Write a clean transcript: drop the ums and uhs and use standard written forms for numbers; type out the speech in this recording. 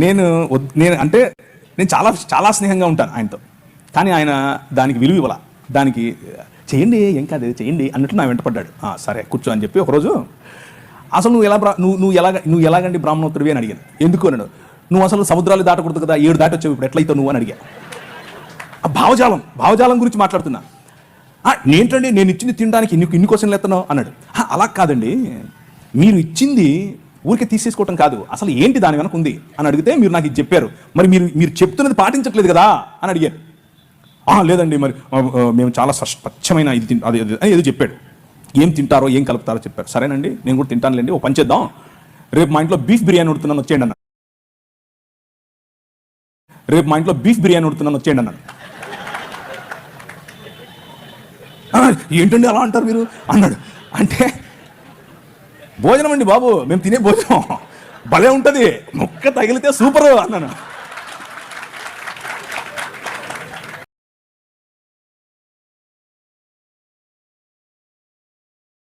నేను నేను అంటే నేను చాలా చాలా స్నేహంగా ఉంటాను ఆయనతో, కానీ ఆయన దానికి విలువ ఇవ్వాల. దానికి చేయండి ఏం కాదు చేయండి అన్నట్టు నా వెంటపడ్డాడు. సరే కూర్చో అని చెప్పి ఒకరోజు, అసలు నువ్వు ఎలాగండి బ్రాహ్మణోత్తరువి అని అడిగాను. ఎందుకు అన్నాడు. నువ్వు అసలు సముద్రాలు దాటకూడదు కదా, 7 దాటి వచ్చావు, ఇప్పుడు ఎట్లయితే నువ్వు అని అడిగా. ఆ భావజాలం గురించి మాట్లాడుతున్నా. ఏంటండి నేను ఇచ్చింది తినడానికి ఇన్ని క్వశ్చన్లు ఎత్తనావు అన్నాడు. అలా కాదండి, మీరు ఇచ్చింది ఊరికే తీసేసుకోవటం కాదు, అసలు ఏంటి దాని వెనక ఉంది అని అడిగితే మీరు నాకు ఇది చెప్పారు, మరి మీరు చెప్తున్నది పాటించట్లేదు కదా అని అడిగాను. లేదండి మరి మేము చాలా స్వచ్ఛమైన ఇది అది ఏదో చెప్పాడు. ఏం తింటారో ఏం కలుపుతారో చెప్పారు. సరేనండి నేను కూడా తింటానులేండి, ఓ పని చేద్దాం, రేపు మా ఇంట్లో బీఫ్ బిర్యానీ ఉడుతున్నాను వచ్చేయండి అన్నాడు. ఏంటండి అలా అంటారు మీరు అన్నాడు. అంటే భోజనం అండి బాబు, మేము తినే భోజనం భలే ఉంటుంది, ముక్క తగిలితే సూపరు అన్నాను.